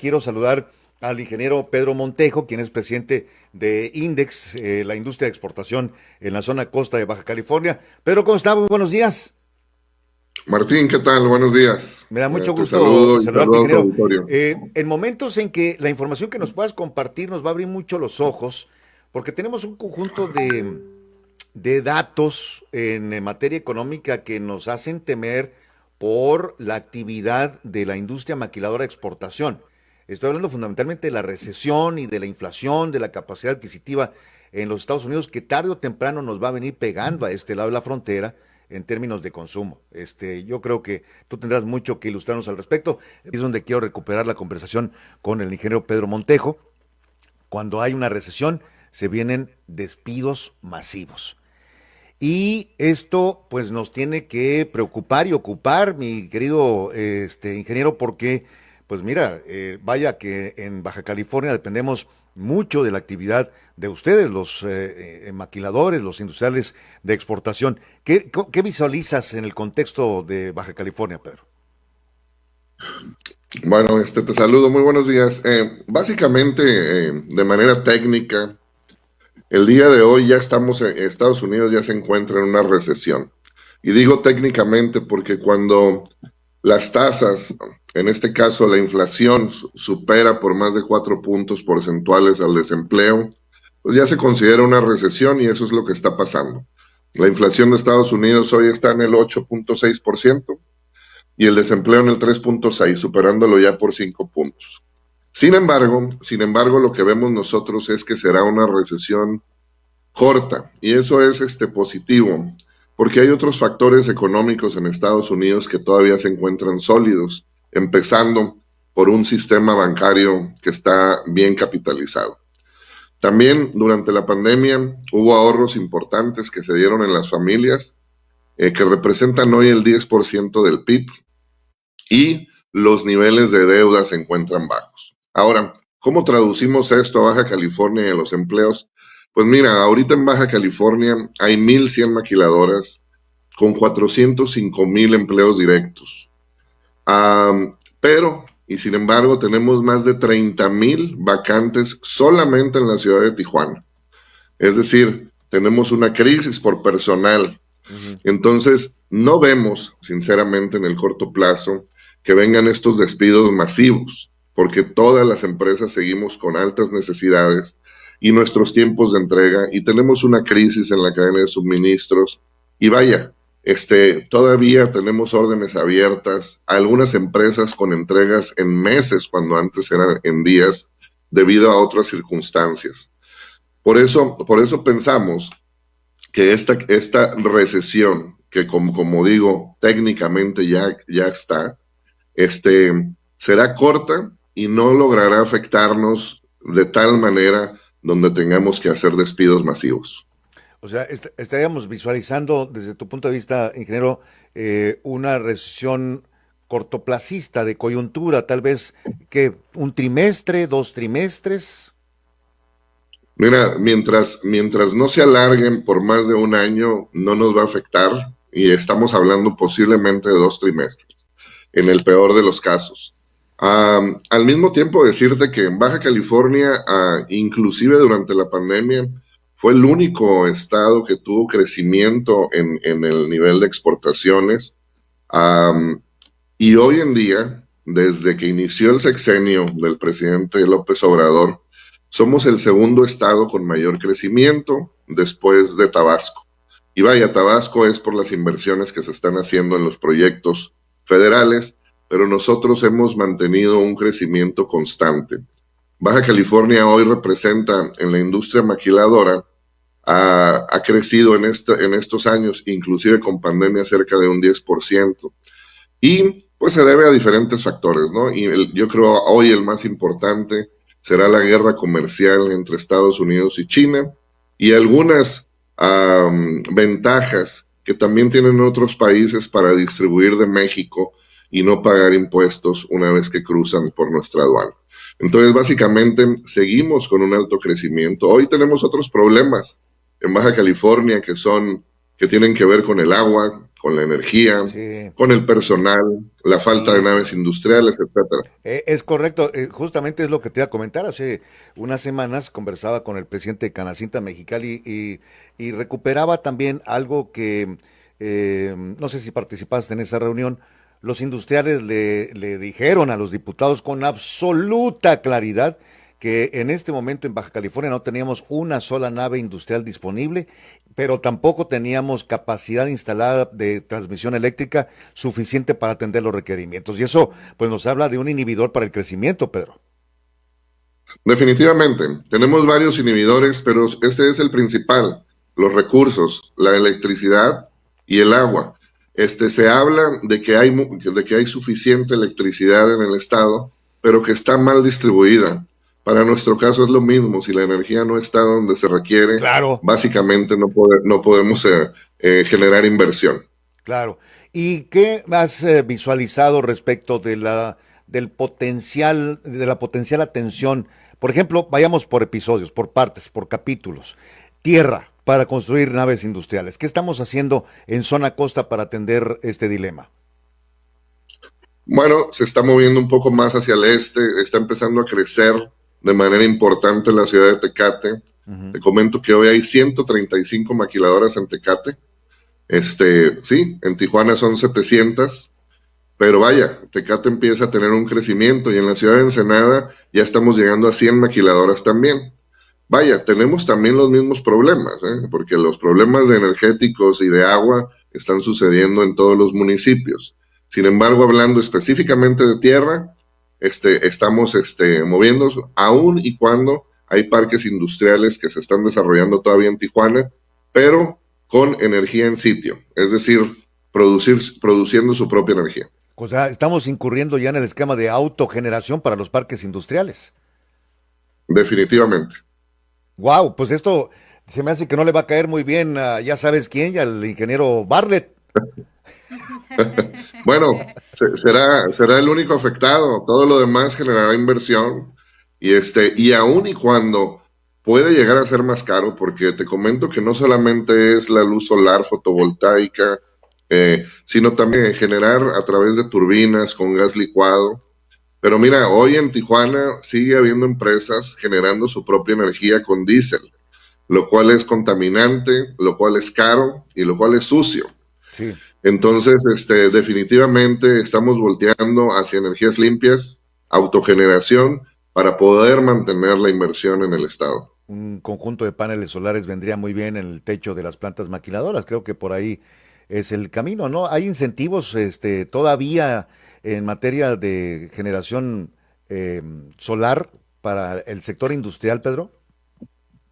quiero saludar al ingeniero Pedro Montejo, quien es presidente de Index, la industria de exportación en la zona costa de Baja California. Pedro, ¿cómo está? Muy buenos días. Martín, ¿qué tal? Buenos días. Me da mucho Te gusto saludo y saludarte, saludo a tu ingeniero. auditorio. En momentos en que la información que nos puedas compartir nos va a abrir mucho los ojos, porque tenemos un conjunto de datos en materia económica que nos hacen temer por la actividad de la industria maquiladora de exportación. Estoy hablando fundamentalmente de la recesión y de la inflación, de la capacidad adquisitiva en los Estados Unidos, que tarde o temprano nos va a venir pegando a este lado de la frontera en términos de consumo. Yo creo que tú tendrás mucho que ilustrarnos al respecto. Es donde quiero recuperar la conversación con el ingeniero Pedro Montejo. Cuando hay una recesión, se vienen despidos masivos. Y esto pues nos tiene que preocupar y ocupar, mi querido ingeniero, porque pues mira, vaya que en Baja California dependemos mucho de la actividad de ustedes, los maquiladores, los industriales de exportación. ¿Qué visualizas en el contexto de Baja California, Pedro? Bueno, te saludo, muy buenos días. Básicamente, de manera técnica, el día de hoy ya estamos en Estados Unidos, ya se encuentra en una recesión. Y digo técnicamente porque cuando las tasas, en este caso la inflación, supera por más de 4 puntos porcentuales al desempleo, pues ya se considera una recesión y eso es lo que está pasando. La inflación de Estados Unidos hoy está en el 8.6% y el desempleo en el 3.6%, superándolo ya por 5 puntos. Sin embargo, lo que vemos nosotros es que será una recesión corta y eso es positivo, porque hay otros factores económicos en Estados Unidos que todavía se encuentran sólidos, empezando por un sistema bancario que está bien capitalizado. También durante la pandemia hubo ahorros importantes que se dieron en las familias, que representan hoy el 10% del PIB, y los niveles de deuda se encuentran bajos. Ahora, ¿cómo traducimos esto a Baja California y a los empleos? Pues mira, ahorita en Baja California hay 1,100 maquiladoras con 405,000 empleos directos. Y sin embargo, tenemos más de 30,000 vacantes solamente en la ciudad de Tijuana. Es decir, tenemos una crisis por personal. Entonces, no vemos, sinceramente, en el corto plazo, que vengan estos despidos masivos, porque todas las empresas seguimos con altas necesidades y nuestros tiempos de entrega, y tenemos una crisis en la cadena de suministros, y vaya, todavía tenemos órdenes abiertas, algunas empresas con entregas en meses, cuando antes eran en días, debido a otras circunstancias. Por eso pensamos que esta recesión, que como digo, técnicamente ya está, será corta y no logrará afectarnos de tal manera donde tengamos que hacer despidos masivos. O sea, estaríamos visualizando desde tu punto de vista, ingeniero, una recesión cortoplacista de coyuntura, tal vez que un trimestre, 2 trimestres. Mira, mientras no se alarguen por más de un año, no nos va a afectar, y estamos hablando posiblemente de 2 trimestres, en el peor de los casos. Al mismo tiempo, decirte que en Baja California, inclusive durante la pandemia, fue el único estado que tuvo crecimiento en el nivel de exportaciones. Y hoy en día, desde que inició el sexenio del presidente López Obrador, somos el segundo estado con mayor crecimiento después de Tabasco. Y vaya, Tabasco es por las inversiones que se están haciendo en los proyectos federales, pero nosotros hemos mantenido un crecimiento constante. Baja California hoy representa en la industria maquiladora, ha crecido en estos años, inclusive con pandemia, cerca de un 10%. Y pues se debe a diferentes factores, ¿no? Y yo creo hoy el más importante será la guerra comercial entre Estados Unidos y China, y algunas ventajas que también tienen otros países para distribuir de México y no pagar impuestos una vez que cruzan por nuestra aduana. Entonces, básicamente, seguimos con un alto crecimiento. Hoy tenemos otros problemas en Baja California que tienen que ver con el agua, con la energía, Sí, con el personal, la falta de sí, naves industriales, etcétera. Es correcto, justamente es lo que te iba a comentar. Hace unas semanas conversaba con el presidente de Canacinta Mexicali y recuperaba también algo que, no sé si participaste en esa reunión, los industriales le dijeron a los diputados con absoluta claridad que en este momento en Baja California no teníamos una sola nave industrial disponible, pero tampoco teníamos capacidad instalada de transmisión eléctrica suficiente para atender los requerimientos. Y eso, pues, nos habla de un inhibidor para el crecimiento, Pedro. Definitivamente, tenemos varios inhibidores, pero este es el principal, los recursos, la electricidad y el agua. Se habla de que hay suficiente electricidad en el estado, pero que está mal distribuida. Para nuestro caso es lo mismo, si la energía no está donde se requiere, Claro, básicamente no podemos generar inversión. claro. ¿Y qué has visualizado respecto de del potencial, de la potencial atención? Por ejemplo, vayamos por episodios, por partes, por capítulos. Tierra para construir naves industriales. ¿Qué estamos haciendo en zona costa para atender este dilema? Bueno, se está moviendo un poco más hacia el este, está empezando a crecer de manera importante la ciudad de Tecate. Ujú. Te comento que hoy hay 135 maquiladoras en Tecate. Sí, en Tijuana son 700, pero vaya, Tecate empieza a tener un crecimiento y en la ciudad de Ensenada ya estamos llegando a 100 maquiladoras también. Vaya, tenemos también los mismos problemas, porque los problemas de energéticos y de agua están sucediendo en todos los municipios. Sin embargo, hablando específicamente de tierra, estamos moviéndonos aun y cuando hay parques industriales que se están desarrollando todavía en Tijuana, pero con energía en sitio, es decir, produciendo su propia energía. O sea, estamos incurriendo ya en el esquema de autogeneración para los parques industriales. Definitivamente. Wow, pues esto se me hace que no le va a caer muy bien a ya sabes quién, y al ingeniero Bartlett. Bueno, será el único afectado, todo lo demás generará inversión y aun y cuando puede llegar a ser más caro, porque te comento que no solamente es la luz solar fotovoltaica, sino también generar a través de turbinas con gas licuado. Pero mira, hoy en Tijuana sigue habiendo empresas generando su propia energía con diésel, lo cual es contaminante, lo cual es caro y lo cual es sucio. Sí, Entonces, definitivamente estamos volteando hacia energías limpias, autogeneración, para poder mantener la inversión en el estado. un conjunto de paneles solares vendría muy bien en el techo de las plantas maquiladoras. Creo que por ahí es el camino, ¿no? Hay incentivos, todavía en materia de generación solar para el sector industrial, Pedro.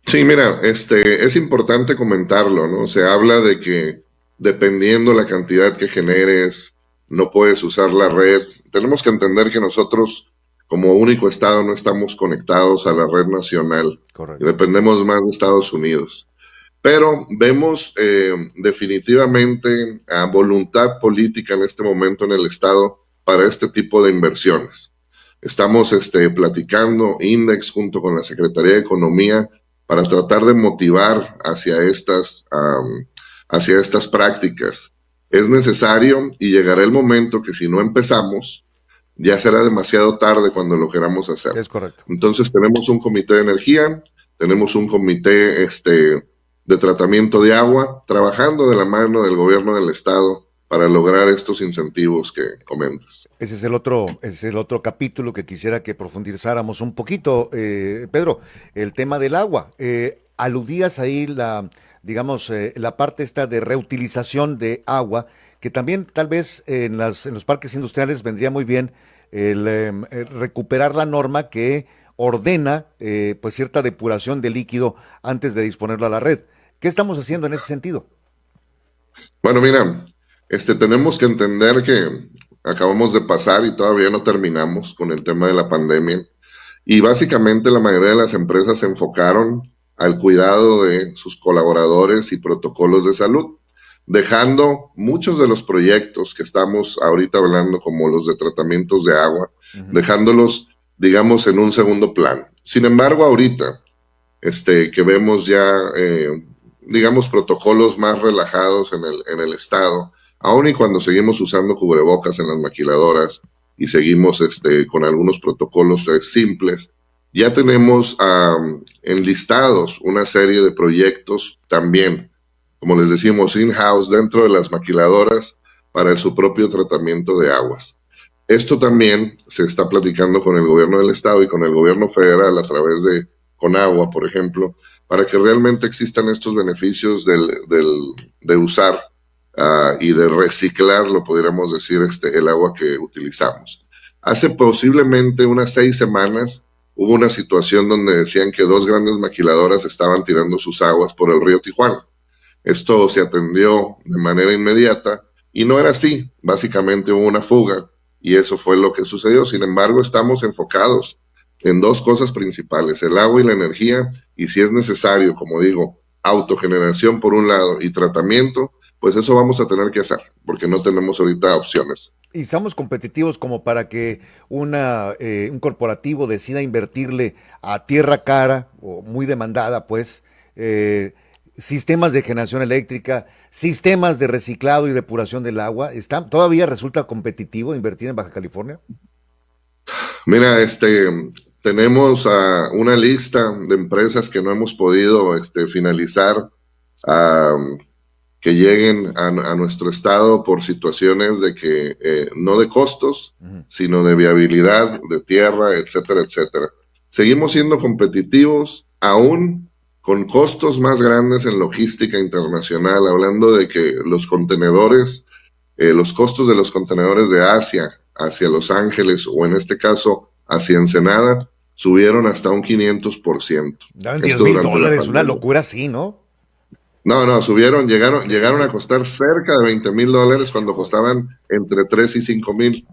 Sí, mira, es importante comentarlo, ¿no? Se habla de que dependiendo la cantidad que generes, no puedes usar la red. Tenemos que entender que nosotros, como único estado, no estamos conectados a la red nacional. Correcto. Dependemos más de Estados Unidos. Pero vemos definitivamente a voluntad política en este momento en el estado para este tipo de inversiones. Estamos platicando Index junto con la Secretaría de Economía para tratar de motivar hacia estas prácticas. Es necesario y llegará el momento que si no empezamos, ya será demasiado tarde cuando lo queramos hacer. Es correcto. Entonces tenemos un comité de energía, tenemos un comité de tratamiento de agua, trabajando de la mano del gobierno del estado para lograr estos incentivos que comentas. Ese es el otro capítulo que quisiera que profundizáramos un poquito, Pedro, el tema del agua. Aludías ahí digamos, la parte esta de reutilización de agua, que también tal vez en los parques industriales vendría muy bien recuperar la norma que ordena pues cierta depuración de líquido antes de disponerlo a la red. ¿Qué estamos haciendo en ese sentido? Bueno, mira, tenemos que entender que acabamos de pasar y todavía no terminamos con el tema de la pandemia. Y básicamente la mayoría de las empresas se enfocaron al cuidado de sus colaboradores y protocolos de salud, dejando muchos de los proyectos que estamos ahorita hablando, como los de tratamientos de agua, dejándolos, digamos, en un segundo plano. Sin embargo, ahorita, que vemos ya, digamos, protocolos más relajados en el estado, aun y cuando seguimos usando cubrebocas en las maquiladoras y seguimos con algunos protocolos simples, ya tenemos enlistados una serie de proyectos también, como les decimos, in-house dentro de las maquiladoras para su propio tratamiento de aguas. Esto también se está platicando con el gobierno del estado y con el gobierno federal a través de Conagua, por ejemplo, para que realmente existan estos beneficios de usar y de reciclar, lo podríamos decir, el agua que utilizamos. Hace posiblemente unas 6 semanas hubo una situación donde decían que 2 grandes maquiladoras estaban tirando sus aguas por el río Tijuana. Esto se atendió de manera inmediata y no era así. Básicamente hubo una fuga y eso fue lo que sucedió. Sin embargo, estamos enfocados en 2 cosas principales, el agua y la energía, y si es necesario, como digo, autogeneración por un lado y tratamiento, pues eso vamos a tener que hacer, porque no tenemos ahorita opciones. Y estamos competitivos como para que un corporativo decida invertirle a tierra cara o muy demandada, pues, sistemas de generación eléctrica, sistemas de reciclado y depuración del agua. ¿Todavía resulta competitivo invertir en Baja California? Mira, tenemos una lista de empresas que no hemos podido finalizar, que lleguen a nuestro estado por situaciones de que no de costos, sino de viabilidad de tierra, etcétera, etcétera. Seguimos siendo competitivos aún con costos más grandes en logística internacional, hablando de que los contenedores, los costos de los contenedores de Asia hacia Los Ángeles o en este caso hacia Ensenada subieron hasta un 500%. Daban $10,000, una locura así, ¿no? No, llegaron a costar cerca de $20,000 cuando costaban entre 3 y 5,000.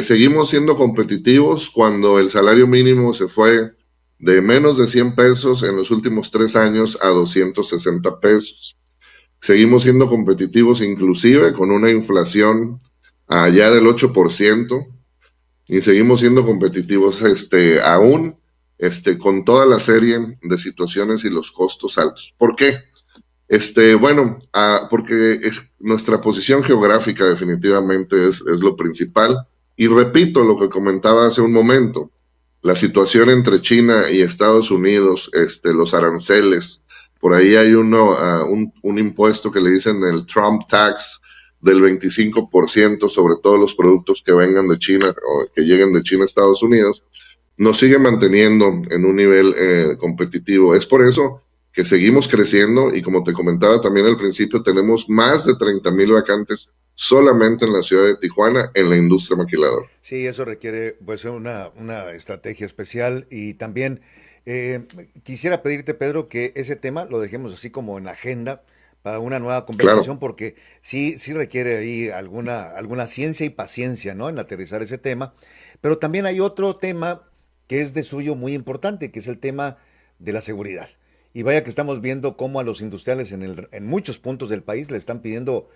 Seguimos siendo competitivos cuando el salario mínimo se fue de menos de 100 pesos en los últimos 3 años a 260 pesos. Seguimos siendo competitivos inclusive con una inflación allá del 8% y seguimos siendo competitivos aún con toda la serie de situaciones y los costos altos. ¿Por qué? Porque nuestra posición geográfica definitivamente es lo principal. Y repito lo que comentaba hace un momento, la situación entre China y Estados Unidos, los aranceles, por ahí hay un impuesto que le dicen el Trump Tax del 25% sobre todos los productos que vengan de China o que lleguen de China a Estados Unidos, nos sigue manteniendo en un nivel competitivo. Es por eso que seguimos creciendo y como te comentaba también al principio, tenemos más de 30,000 vacantes solamente en la ciudad de Tijuana en la industria maquiladora. Sí, eso requiere pues una estrategia especial y también quisiera pedirte, Pedro, que ese tema lo dejemos así como en la agenda para una nueva conversación, Claro. porque sí requiere ahí alguna ciencia y paciencia, ¿no? En aterrizar ese tema. Pero también hay otro tema que es de suyo muy importante, que es el tema de la seguridad. Y vaya que estamos viendo cómo a los industriales en muchos puntos del país le están pidiendo,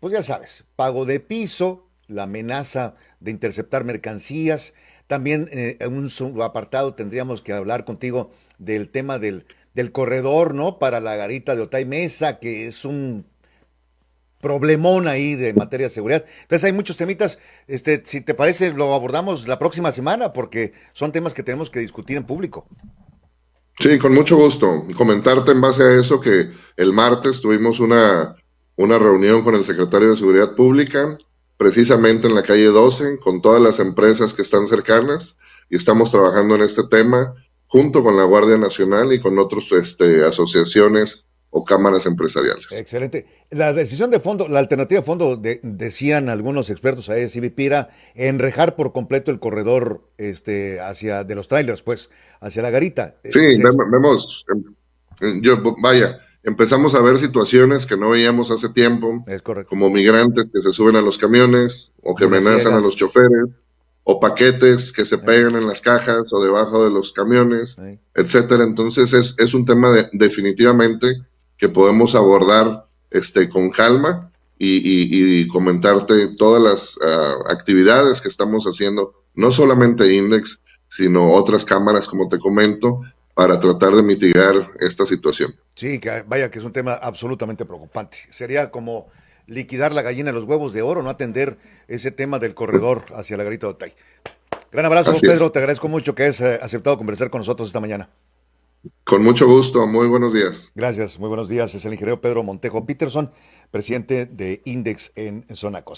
pues ya sabes, pago de piso, la amenaza de interceptar mercancías. También en un apartado tendríamos que hablar contigo del tema del corredor, ¿no? Para la garita de Otay Mesa, que es un problemón ahí de materia de seguridad. Entonces hay muchos temitas, si te parece lo abordamos la próxima semana porque son temas que tenemos que discutir en público. Sí, con mucho gusto. Comentarte en base a eso que el martes tuvimos una reunión con el secretario de Seguridad Pública, precisamente en la calle 12, con todas las empresas que están cercanas, y estamos trabajando en este tema junto con la Guardia Nacional y con otras asociaciones o cámaras empresariales. Excelente. La decisión de fondo, la alternativa de fondo, decían algunos expertos ahí de CBP, era enrejar por completo el corredor hacia de los trailers, pues, hacia la garita. Sí, vemos, empezamos a ver situaciones que no veíamos hace tiempo, Es correcto. como migrantes que se suben a los camiones o que Buenas amenazan a ciegas. los choferes, o paquetes que se pegan en las cajas o debajo de los camiones, Ahí. etcétera. Entonces es un tema definitivamente que podemos abordar con calma y comentarte todas las actividades que estamos haciendo, no solamente Index, sino otras cámaras, como te comento, para tratar de mitigar esta situación. Sí, que vaya que es un tema absolutamente preocupante. Sería como liquidar la gallina de los huevos de oro, no atender ese tema del corredor hacia la Garita de Otay. Gran abrazo, Así Pedro, es. te agradezco mucho que hayas aceptado conversar con nosotros esta mañana. Con mucho gusto, muy buenos días. Gracias, muy buenos días. Es el ingeniero Pedro Montejo Peterson, presidente de Index en Zona Costa.